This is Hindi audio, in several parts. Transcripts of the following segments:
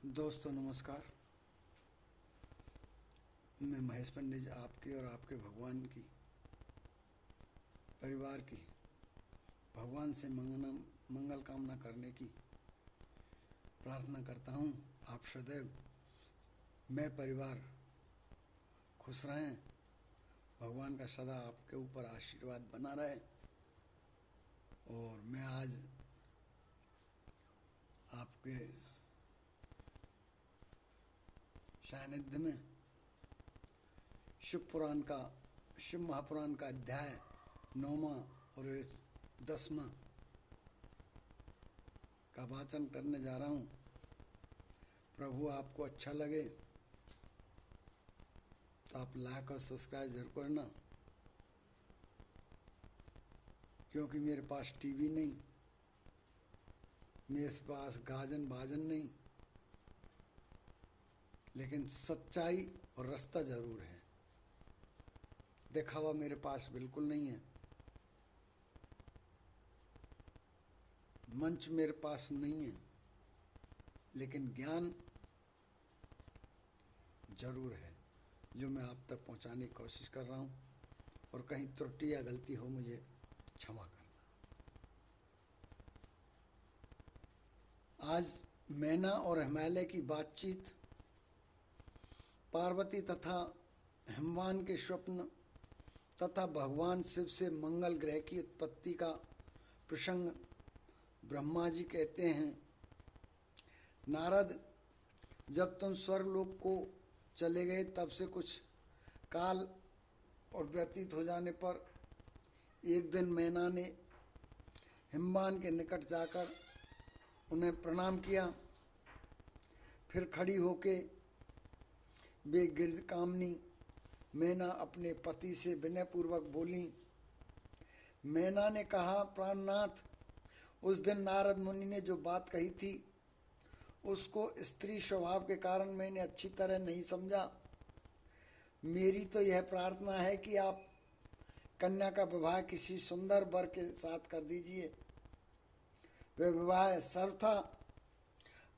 दोस्तों नमस्कार। मैं महेश पंडित जी आपकी और आपके भगवान की परिवार की भगवान से मंगल कामना करने की प्रार्थना करता हूँ। आप सदैव मैं परिवार खुश रहें, भगवान का सदा आपके ऊपर आशीर्वाद बना रहे। और मैं आज आपके सानिध्य में शिव महापुराण का अध्याय 9वां और 10वां का वाचन करने जा रहा हूँ। प्रभु आपको अच्छा लगे तो आप लाइक और सब्सक्राइब जरूर करना, क्योंकि मेरे पास टीवी नहीं, मेरे पास गाजन बाजन नहीं, लेकिन सच्चाई और रास्ता जरूर है। दिखावा मेरे पास बिल्कुल नहीं है, मंच मेरे पास नहीं है, लेकिन ज्ञान जरूर है जो मैं आप तक पहुंचाने की कोशिश कर रहा हूं। और कहीं त्रुटि या गलती हो मुझे क्षमा करना। आज मैना और हिमालय की बातचीत, पार्वती तथा हिमवान के स्वप्न तथा भगवान शिव से मंगल ग्रह की उत्पत्ति का प्रसंग। ब्रह्मा जी कहते हैं, नारद, जब तुम स्वर्गलोक को चले गए तब से कुछ काल और व्यतीत हो जाने पर एक दिन मैना ने हिमवान के निकट जाकर उन्हें प्रणाम किया। फिर खड़ी होके वे गिरकामनी मैना अपने पति से विनयपूर्वक बोली। मैना ने कहा, प्राणनाथ, उस दिन नारद मुनि ने जो बात कही थी उसको स्त्री स्वभाव के कारण मैंने अच्छी तरह नहीं समझा। मेरी तो यह प्रार्थना है कि आप कन्या का विवाह किसी सुंदर वर के साथ कर दीजिए। वह विवाह सर्वथा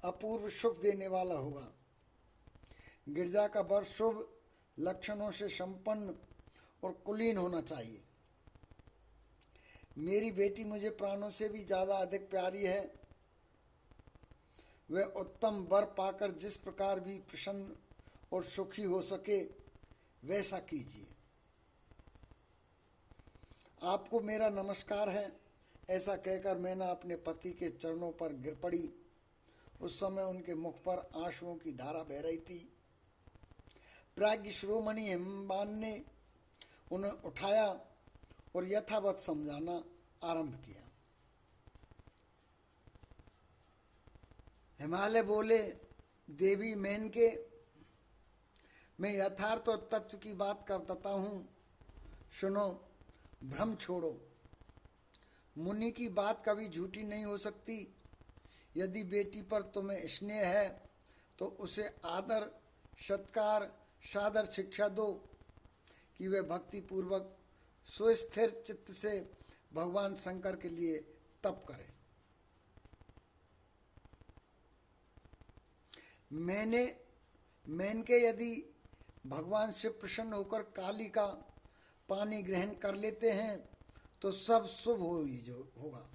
अपूर्व सुख देने वाला होगा। गिरजा का वर शुभ लक्षणों से संपन्न और कुलीन होना चाहिए। मेरी बेटी मुझे प्राणों से भी ज्यादा अधिक प्यारी है। वह उत्तम वर पाकर जिस प्रकार भी प्रसन्न और सुखी हो सके वैसा कीजिए। आपको मेरा नमस्कार है। ऐसा कहकर मैंने अपने पति के चरणों पर गिर पड़ी। उस समय उनके मुख पर आंसुओं की धारा बह रही थी। प्राज्ञ शिरोमणि हिमवान ने उन्हें उठाया और यथावत समझाना आरंभ किया। हिमालय बोले, देवी मेनके, मैं यथार्थ और तत्व की बात करता हूँ, सुनो, भ्रम छोड़ो। मुनि की बात कभी झूठी नहीं हो सकती। यदि बेटी पर तुम्हें स्नेह है तो उसे आदर, सत्कार, सादर शिक्षा दो कि वह भक्ति पूर्वक सुस्थिर चित्त से भगवान शंकर के लिए तप करे। मेनके, यदि भगवान से प्रसन्न होकर काली का पानी ग्रहण कर लेते हैं तो सब शुभ होगा।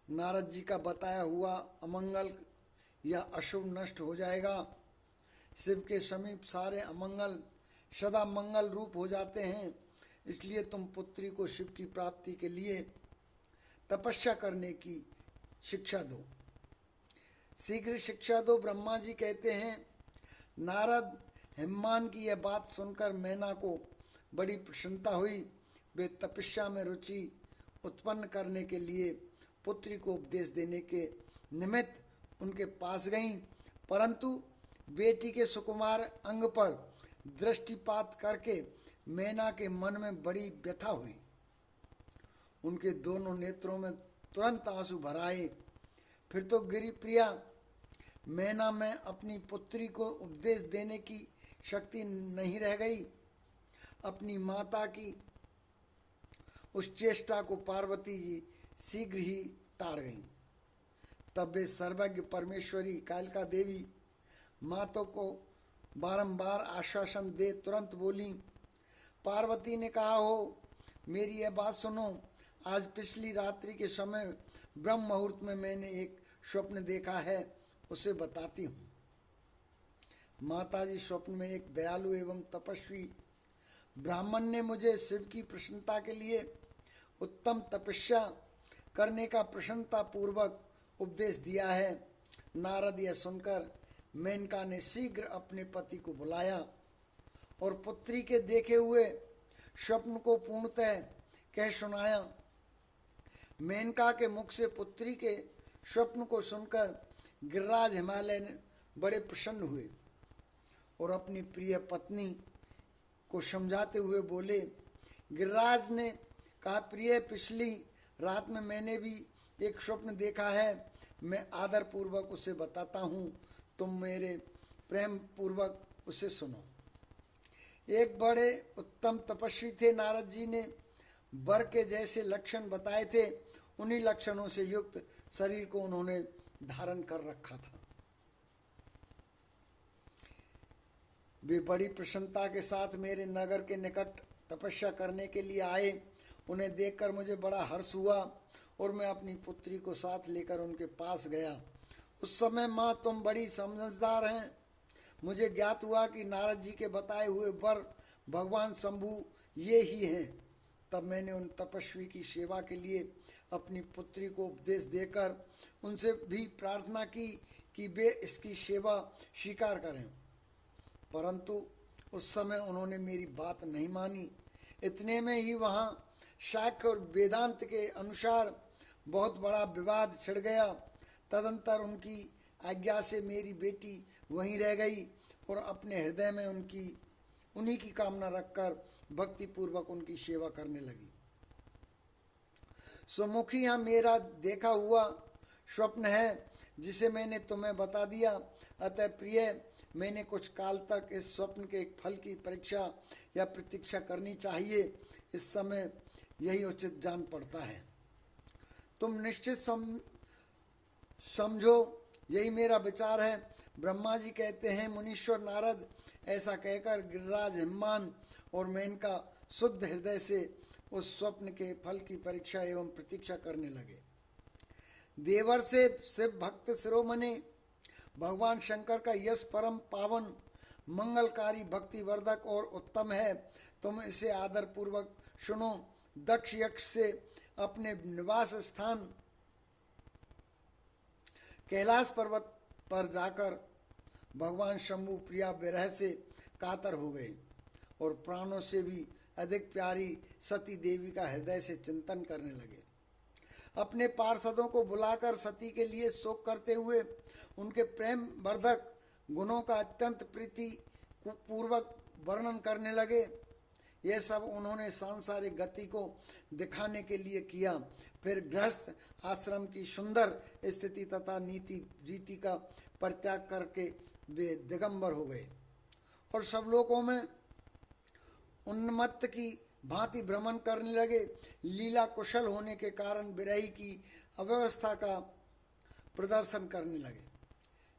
नारद जी का बताया हुआ अमंगल या अशुभ नष्ट हो जाएगा। शिव के समीप सारे अमंगल सदा मंगल रूप हो जाते हैं। इसलिए तुम पुत्री को शिव की प्राप्ति के लिए तपस्या करने की शिक्षा दो, शीघ्र शिक्षा दो। ब्रह्मा जी कहते हैं, नारद, हिमवान की यह बात सुनकर मैना को बड़ी प्रसन्नता हुई। वे तपस्या में रुचि उत्पन्न करने के लिए पुत्री को उपदेश देने के निमित्त उनके पास गईं, परंतु बेटी के सुकुमार अंग पर दृष्टिपात करके मैना के मन में बड़ी व्यथा हुई। उनके दोनों नेत्रों में तुरंत आंसू भर आए। फिर तो गिरी प्रिया मैना में अपनी पुत्री को उपदेश देने की शक्ति नहीं रह गई। अपनी माता की उस चेष्टा को पार्वती जी शीघ्र ही टाड़ गईं। तब वे सर्वज्ञ परमेश्वरी कालिका देवी माता को बारंबार आश्वासन दे तुरंत बोली। पार्वती ने कहा, हो मेरी यह बात सुनो, आज पिछली रात्रि के समय ब्रह्म मुहूर्त में मैंने एक स्वप्न देखा है, उसे बताती हूँ। माताजी, स्वप्न में एक दयालु एवं तपस्वी ब्राह्मण ने मुझे शिव की प्रसन्नता के लिए उत्तम तपस्या करने का प्रसन्नता पूर्वक उपदेश दिया है। नारद यह सुनकर मेनका ने शीघ्र अपने पति को बुलाया और पुत्री के देखे हुए स्वप्न को पूर्णतः कह सुनाया। मेनका के मुख से पुत्री के स्वप्न को सुनकर गिरिराज हिमालय ने बड़े प्रसन्न हुए और अपनी प्रिय पत्नी को समझाते हुए बोले। गिरिराज ने कहा, प्रिय, पिछली रात में मैंने भी एक स्वप्न देखा है, मैं आदर पूर्वक उसे बताता हूँ, तुम मेरे प्रेम पूर्वक उसे सुनो। एक बड़े उत्तम तपस्वी थे। नारद जी ने वर के जैसे लक्षण बताए थे, उन्हीं लक्षणों से युक्त शरीर को उन्होंने धारण कर रखा था। वे बड़ी प्रसन्नता के साथ मेरे नगर के निकट तपस्या करने के लिए आए। उन्हें देखकर मुझे बड़ा हर्ष हुआ और मैं अपनी पुत्री को साथ लेकर उनके पास गया। उस समय, माँ, तुम बड़ी समझदार हैं। मुझे ज्ञात हुआ कि नारद जी के बताए हुए वर भगवान शंभु ये ही हैं। तब मैंने उन तपस्वी की सेवा के लिए अपनी पुत्री को उपदेश देकर उनसे भी प्रार्थना की कि वे इसकी सेवा स्वीकार करें, परंतु उस समय उन्होंने मेरी बात नहीं मानी। इतने में ही वहाँ शाक्य और वेदांत के अनुसार बहुत बड़ा विवाद छिड़ गया। तदंतर उनकी आज्ञा से मेरी बेटी वहीं रह गई और अपने हृदय में उन्हीं की कामना रखकर भक्ति पूर्वक उनकी सेवा करने लगी। सुमुखी, यह मेरा देखा हुआ स्वप्न है जिसे मैंने तुम्हें बता दिया। अतः प्रिय, मैंने कुछ काल तक इस स्वप्न के एक फल की परीक्षा या प्रतीक्षा करनी चाहिए। इस समय यही उचित जान पड़ता है। तुम निश्चित समझो, यही मेरा विचार है। ब्रह्मा जी कहते हैं, मुनीश्वर नारद ऐसा कहकर गिरिराज हिममान और मेनका शुद्ध हृदय से उस स्वप्न के फल की परीक्षा एवं प्रतीक्षा करने लगे। देवर से शिव भक्त शिरोमणि भगवान शंकर का यश परम पावन, मंगलकारी, भक्तिवर्धक और उत्तम है। तुम इसे आदर पूर्वक सुनो। दक्ष यक्ष से अपने निवास स्थान कैलाश पर्वत पर जाकर भगवान शंभु प्रिया विरह से कातर हो गए और प्राणों से भी अधिक प्यारी सती देवी का हृदय से चिंतन करने लगे। अपने पार्षदों को बुलाकर सती के लिए शोक करते हुए उनके प्रेम वर्धक गुणों का अत्यंत प्रीति पूर्वक वर्णन करने लगे। यह सब उन्होंने सांसारिक गति को दिखाने के लिए किया। फिर गृहस्थ आश्रम की सुंदर स्थिति तथा नीति रीति का परित्याग करके वे दिगंबर हो गए और सब लोगों में उन्मत्त की भांति भ्रमण करने लगे। लीला कुशल होने के कारण विरही की अव्यवस्था का प्रदर्शन करने लगे।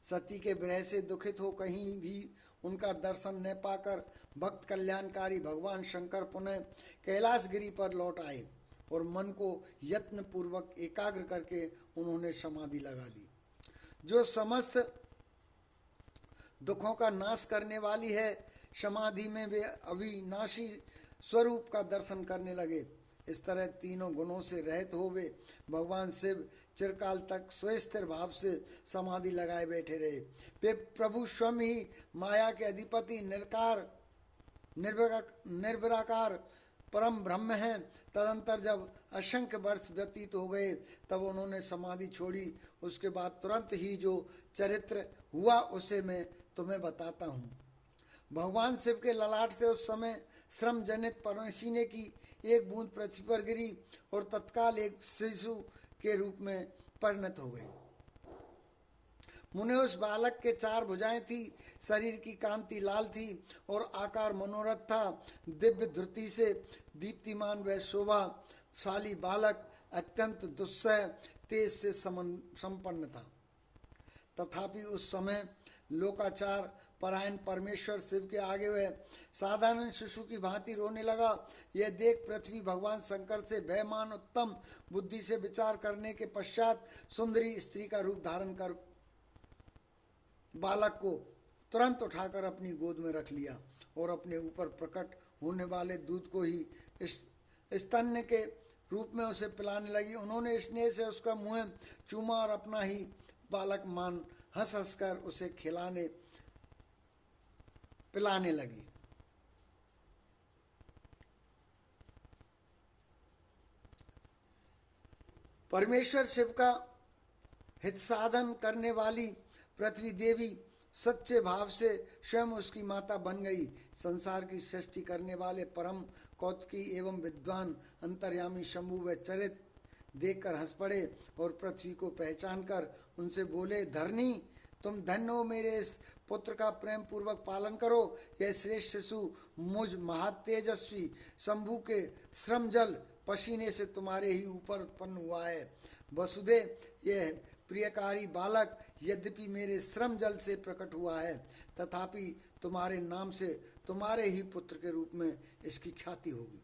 सती के विरह से दुखित हो कहीं भी उनका दर्शन न पाकर भक्त कल्याणकारी भगवान शंकर पुनः कैलाशगिरी पर लौट आए और मन को यत्न पूर्वक एकाग्र करके उन्होंने समाधि लगा ली, जो समस्त दुखों का नाश करने वाली है। समाधि में वे अविनाशी स्वरूप का दर्शन करने लगे। इस तरह तीनों गुणों से रहित हो वे भगवान शिव चिरकाल तक स्वस्थिर भाव से समाधि लगाए बैठे रहे। वे प्रभु स्वयं ही माया के अधिपति निर्विराकार परम ब्रह्म हैं। तदंतर जब असंख्य वर्ष व्यतीत हो गए तब उन्होंने समाधि छोड़ी। उसके बाद तुरंत ही जो चरित्र हुआ उसे मैं तुम्हें बताता हूँ। भगवान शिव के ललाट से उस समय श्रम जनित परमेशीने की एक बूंद पृथ्वी पर गिरी और तत्काल एक शिशु के रूप में परिणत हो गई। मुने उस बालक के 4 भुजाएं थी, शरीर की कांति लाल थी और आकार मनोरथ था। दिव्य धृति से दीप्तिमान व शोभाशाली बालक अत्यंत दुस्सह तेज से संपन्न था। तथापि उस समय लोकाचार परायण परमेश्वर शिव के आगे वह साधारण शिशु की भांति रोने लगा। यह देख पृथ्वी भगवान शंकर से भयमान उत्तम बुद्धि से विचार करने के पश्चात सुंदरी स्त्री का रूप धारण कर बालक को तुरंत उठाकर अपनी गोद में रख लिया और अपने ऊपर प्रकट होने वाले दूध को ही स्तन्य के रूप में उसे पिलाने लगी। उन्होंने स्नेह से उसका मुंह चूमा और अपना ही बालक मान हंस हंसकर उसे खिलाने पिलाने लगी। परमेश्वर शिव का हित साधन करने वाली पृथ्वी देवी सच्चे भाव से स्वयं उसकी माता बन गई। संसार की सृष्टि करने वाले परम कौतुकी एवं विद्वान अंतर्यामी शंभु व चरित देखकर हंस पड़े और पृथ्वी को पहचान कर उनसे बोले, धरनी तुम धन्य हो, मेरे इस पुत्र का प्रेम पूर्वक पालन करो। यह श्रेष्ठ शिशु मुझ महातेजस्वी शंभु के श्रम जल पसीने से तुम्हारे ही ऊपर उत्पन्न हुआ है। वसुदे यह प्रियकारी बालक यद्यपि मेरे श्रम जल से प्रकट हुआ है, तथापि तुम्हारे नाम से तुम्हारे ही पुत्र के रूप में इसकी ख्याति होगी।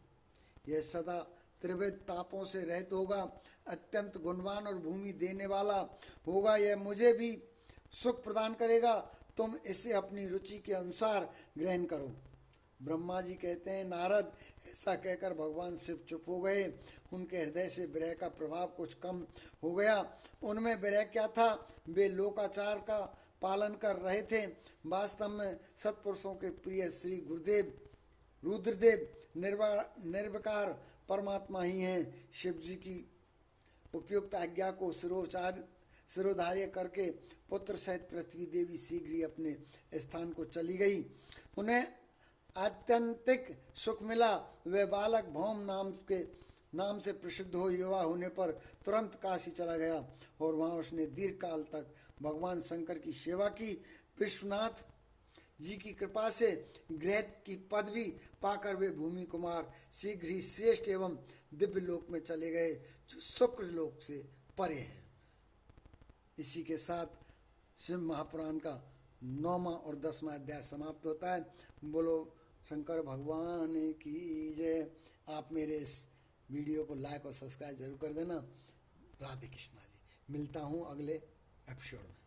यह सदा त्रिविध तापों से रहित होगा, अत्यंत गुणवान और भूमि देने वाला होगा। यह मुझे भी सुख प्रदान करेगा। तुम इसे अपनी रुचि के अनुसार ग्रहण करो। ब्रह्मा जी कहते हैं, नारद ऐसा कहकर भगवान शिव चुप हो गए। उनके हृदय से विरह का प्रभाव कुछ कम हो गया। उनमें विरह क्या था, वे लोकाचार का पालन कर रहे थे। वास्तव में सत्पुरुषों के प्रिय श्री गुरुदेव रुद्रदेव निर्विकार परमात्मा ही हैं। शिव जी की उपयुक्त आज्ञा को शिरोधार्य करके पुत्र सहित पृथ्वी देवी शीघ्र ही अपने स्थान को चली गई। उन्हें आत्यंतिक सुख मिला। वह बालक भौम नाम से प्रसिद्ध हो युवा होने पर तुरंत काशी चला गया और वहां उसने दीर्घ काल तक भगवान शंकर की सेवा की। विश्वनाथ जी की कृपा से गृहस्थ की पदवी पाकर वे भूमि कुमार शीघ्र ही श्रेष्ठ एवं दिव्य लोक में चले गए, जो शुक्र लोक से परे हैं। इसी के साथ शिव महापुराण का 9वां और 10वां अध्याय समाप्त होता है। बोलो शंकर भगवान की जय। आप मेरे इस वीडियो को लाइक और सब्सक्राइब जरूर कर देना। राधे कृष्णा जी। मिलता हूँ अगले एपिसोड में।